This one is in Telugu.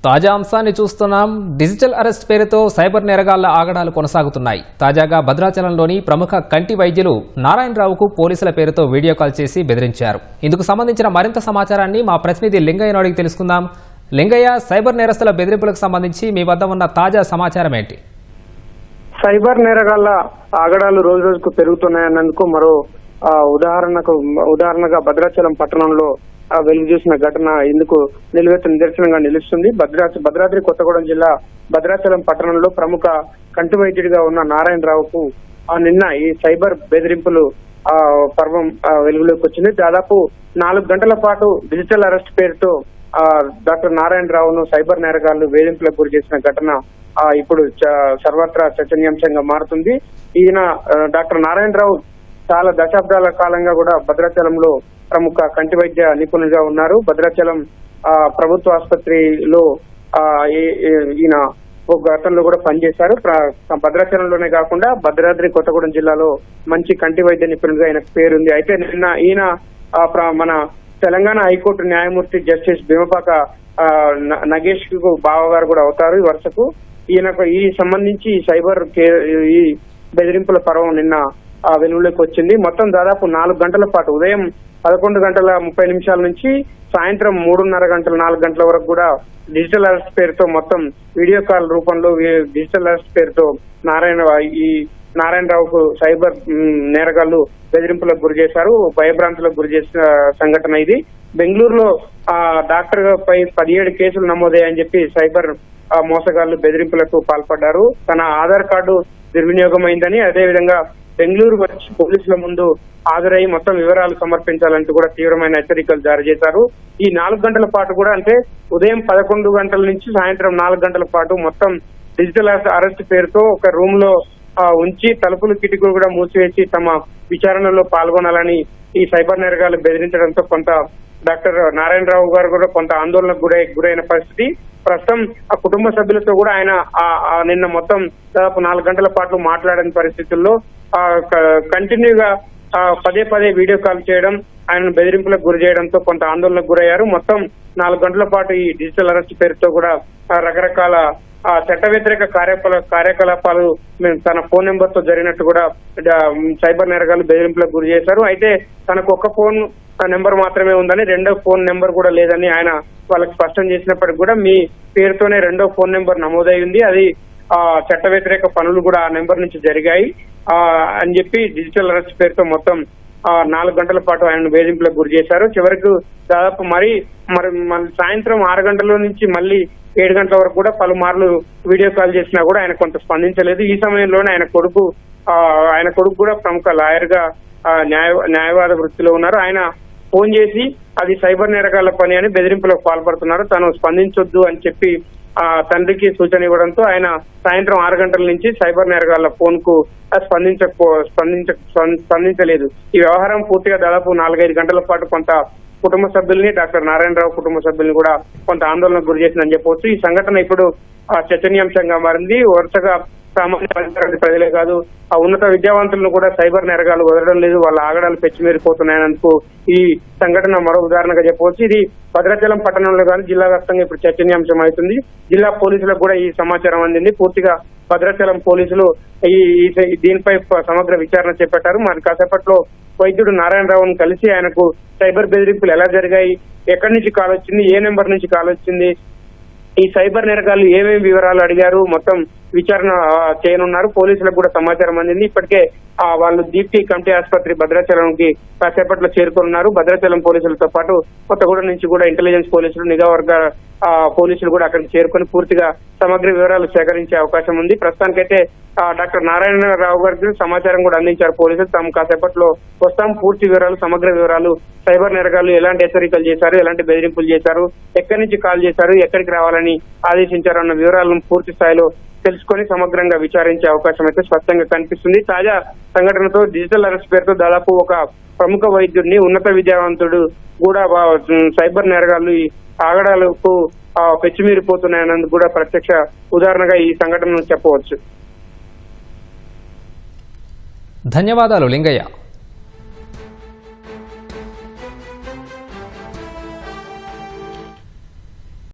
తాజా అంశాన్ని చూస్తున్నాం. డిజిటల్ అరెస్ట్ పేరుతో సైబర్ నేరగాళ్ల ఆగడాలు కొనసాగుతున్నాయి. తాజాగా భద్రాచలంలోని ప్రముఖ కంటి వైద్యులు నారాయణరావుకు పోలీసుల పేరుతో వీడియో కాల్ చేసి బెదిరించారు. ఇందుకు సంబంధించిన మరింత సమాచారాన్ని మా ప్రతినిధి లింగయ్యను అడిగి తెలుసుకుందాం. లింగయ్య, సైబర్ నేరస్తుల బెదిరింపులకు సంబంధించి మీ వద్ద ఉన్న తాజా సమాచారం ఏంటి? సైబర్ నేరగాళ్ల ఆగడాలు రోజు రోజుకు పెరుగుతున్నాయన్నందుకు మరో ఉదాహరణగా భద్రాచలం పట్టణంలో వెలుగు చూసిన ఘటన ఇందుకు నిలువెత్తు నిదర్శనంగా నిలుస్తుంది. భద్రాద్రి కొత్తగూడెం జిల్లా భద్రాచలం పట్టణంలో ప్రముఖ కంటి వైద్యుడిగా ఉన్న నారాయణరావుకు నిన్న ఈ సైబర్ బెదిరింపులు పర్వం వెలుగులోకి వచ్చింది. దాదాపు 4 గంటల పాటు డిజిటల్ అరెస్ట్ పేరుతో డాక్టర్ నారాయణరావును సైబర్ నేరగాళ్లు వేధింపులకు గురి చేసిన ఘటన ఇప్పుడు సర్వత్రా చర్చనీయాంశంగా మారుతుంది. ఈయన డాక్టర్ నారాయణరావు చాలా దశాబ్దాల కాలంగా కూడా భద్రాచలంలో ప్రముఖ కంటి వైద్య నిపుణులుగా ఉన్నారు. భద్రాచలం ప్రభుత్వ ఆసుపత్రిలో ఈయన ఒక గతంలో కూడా పనిచేశారు. భద్రాచలంలోనే కాకుండా భద్రాద్రి కొత్తగూడెం జిల్లాలో మంచి కంటి వైద్య నిపుణులుగా ఆయన పేరుంది. అయితే నిన్న ఈయన మన తెలంగాణ హైకోర్టు న్యాయమూర్తి జస్టిస్ భీమపాక నగేష్ కు బావగారు కూడా అవుతారు. ఈ వరుసకు ఈయనకు ఈ సంబంధించి సైబర్ ఈ బెదిరింపుల పర్వం నిన్న వెలుగులోకి వచ్చింది. మొత్తం దాదాపు 4 గంటల పాటు ఉదయం 11:30 నుంచి సాయంత్రం 4 గంటల వరకు కూడా డిజిటల్ అరెస్ట్ పేరుతో మొత్తం వీడియో కాల్ రూపంలో డిజిటల్ అరెస్ట్ పేరుతో నారాయణరావుకు సైబర్ నేరగాళ్లు బెదిరింపులకు గురి చేశారు, భయభ్రాంతులకు గురి చేసిన సంఘటన ఇది. బెంగళూరులో డాక్టర్ పై 17 కేసులు నమోదయ్యాయని చెప్పి సైబర్ మోసగాళ్లు బెదిరింపులకు పాల్పడ్డారు. తన ఆధార్ కార్డు దుర్వినియోగమైందని, అదేవిధంగా బెంగళూరు వచ్చి పోలీసుల ముందు హాజరై మొత్తం వివరాలు సమర్పించాలంటూ కూడా తీవ్రమైన హెచ్చరికలు జారీ చేశారు. ఈ 4 గంటల పాటు కూడా, అంటే ఉదయం 11 గంటల నుంచి సాయంత్రం 4 గంటల పాటు మొత్తం డిజిటల్ అరెస్ట్ పేరుతో ఒక రూమ్ లో ఉంచి తలుపులు కిటికీలు కూడా మూసివేసి తమ విచారణలో పాల్గొనాలని ఈ సైబర్ నేరగాళ్లు బెదిరించడంతో కొంత డాక్టర్ నారాయణరావు గారు కూడా కొంత ఆందోళనకు గురైన పరిస్థితి. ప్రస్తుతం ఆ కుటుంబ సభ్యులతో కూడా ఆయన నిన్న మొత్తం దాదాపు 4 గంటల పాటు మాట్లాడని పరిస్థితుల్లో కంటిన్యూగా పదే వీడియో కాల్ చేయడం, ఆయన బెదిరింపులకు గురి చేయడంతో కొంత ఆందోళనకు గురయ్యారు. మొత్తం 4 గంటల పాటు ఈ డిజిటల్ అరెస్ట్ పేరుతో కూడా రకరకాల చట్ట వ్యతిరేక కార్యకలాపాలు తన ఫోన్ నెంబర్ తో జరిగినట్టు కూడా సైబర్ నేరగాళ్లు బెదిరింపులకు గురి చేశారు. అయితే తనకు ఒక ఫోన్ నెంబర్ మాత్రమే ఉందని, రెండో ఫోన్ నెంబర్ కూడా లేదని ఆయన వాళ్ళకి స్పష్టం చేసినప్పటికీ కూడా మీ పేరుతోనే రెండో ఫోన్ నెంబర్ నమోదైంది, అది చట్ట వ్యతిరేక పనులు కూడా ఆ నెంబర్ నుంచి జరిగాయి అని చెప్పి డిజిటల్ అరెస్ట్ పేరుతో మొత్తం 4 గంటల పాటు ఆయన వేధింపులకు గురి చేశారు. చివరికి దాదాపు మరి సాయంత్రం 6 గంటల నుంచి మళ్ళీ 7 గంటల వరకు కూడా పలుమార్లు వీడియో కాల్ చేసినా కూడా ఆయన కొంత స్పందించలేదు. ఈ సమయంలోనే ఆయన కొడుకు కూడా ప్రముఖ లాయర్ గా న్యాయవాద వృత్తిలో ఉన్నారు. ఆయన ఫోన్ చేసి అది సైబర్ నేరగాళ్ల పని అని బెదిరింపులకు పాల్పడుతున్నారు, తను స్పందించొద్దు అని చెప్పి తండ్రికి సూచన ఇవ్వడంతో ఆయన సాయంత్రం 6 గంటల నుంచి సైబర్ నేరగాళ్ల ఫోన్ కు స్పందించలేదు. ఈ వ్యవహారం పూర్తిగా దాదాపు 4-5 గంటల పాటు కొంత కుటుంబ సభ్యుల్ని, డాక్టర్ నారాయణరావు కుటుంబ సభ్యుల్ని కూడా కొంత ఆందోళనకు గురి చేసిందని చెప్పవచ్చు. ఈ సంఘటన ఇప్పుడు చర్చనీయాంశంగా మారింది. వరుసగా సామాన్య ప్రజలే కాదు, ఆ ఉన్నత విద్యావంతులను కూడా సైబర్ నేరగాళ్లు వదలడం లేదు, వాళ్ళ ఆగడాలు పెచ్చిమీరిపోతున్నాయనందుకు ఈ సంఘటన మరో ఉదాహరణగా చెప్పవచ్చు. ఇది భద్రాచలం పట్టణంలో కానీ జిల్లా వ్యాప్తంగా ఇప్పుడు చర్చనీయాంశం అవుతుంది. జిల్లా పోలీసులకు కూడా ఈ సమాచారం అందింది. పూర్తిగా భద్రాచలం పోలీసులు దీనిపై సమగ్ర విచారణ చేపట్టారు. మరి కాసేపట్లో వైద్యుడు నారాయణరావును కలిసి ఆయనకు సైబర్ బెదిరింపులు ఎలా జరిగాయి, ఎక్కడి నుంచి కాల్ వచ్చింది, ఏ నెంబర్ నుంచి కాల్ వచ్చింది, ఈ సైబర్ నేరగాళ్లు ఏమేమి వివరాలు అడిగారు మొత్తం విచారణ చేయనున్నారు. పోలీసులకు కూడా సమాచారం అందింది. ఇప్పటికే వాళ్ళు దీప్తి కమిటీ ఆసుపత్రి భద్రాచలంకి కాసేపట్లో చేరుకున్నారు. భద్రాచలం పోలీసులతో పాటు కొత్తగూడెం నుంచి కూడా ఇంటెలిజెన్స్ పోలీసులు, నిఘా వర్గ పోలీసులు కూడా అక్కడికి చేరుకొని పూర్తిగా సమగ్ర వివరాలు సేకరించే అవకాశం ఉంది. ప్రస్తుతానికైతే డాక్టర్ నారాయణరావు గారికి సమాచారం కూడా అందించారు పోలీసులు. తాము కాసేపట్లో వస్తాం, పూర్తి వివరాలు, సమగ్ర వివరాలు, సైబర్ నేరగాళ్లు ఎలాంటి హెచ్చరికలు చేశారు, ఎలాంటి బెదిరింపులు చేశారు, ఎక్కడి నుంచి కాల్ చేశారు, ఎక్కడికి రావాలని ఆదేశించారు అన్న వివరాలను పూర్తి స్థాయిలో తెలుసుకొని సమగ్రంగా విచారించే అవకాశం అయితే స్పష్టంగా కనిపిస్తుంది. తాజా సంఘటనతో డిజిటల్ అరెస్ట్ పేరుతో దాదాపు ఒక ప్రముఖ వైద్యుడిని, ఉన్నత విద్యావంతుడు కూడా సైబర్ నేరగాళ్లు ఈ ఆగడాలకు పెచ్చిమీరిపోతున్నాయన్నందుకు కూడా ప్రత్యక్ష ఉదాహరణగా ఈ సంఘటనను చెప్పవచ్చు. ధన్యవాదాలు లింగయ్య.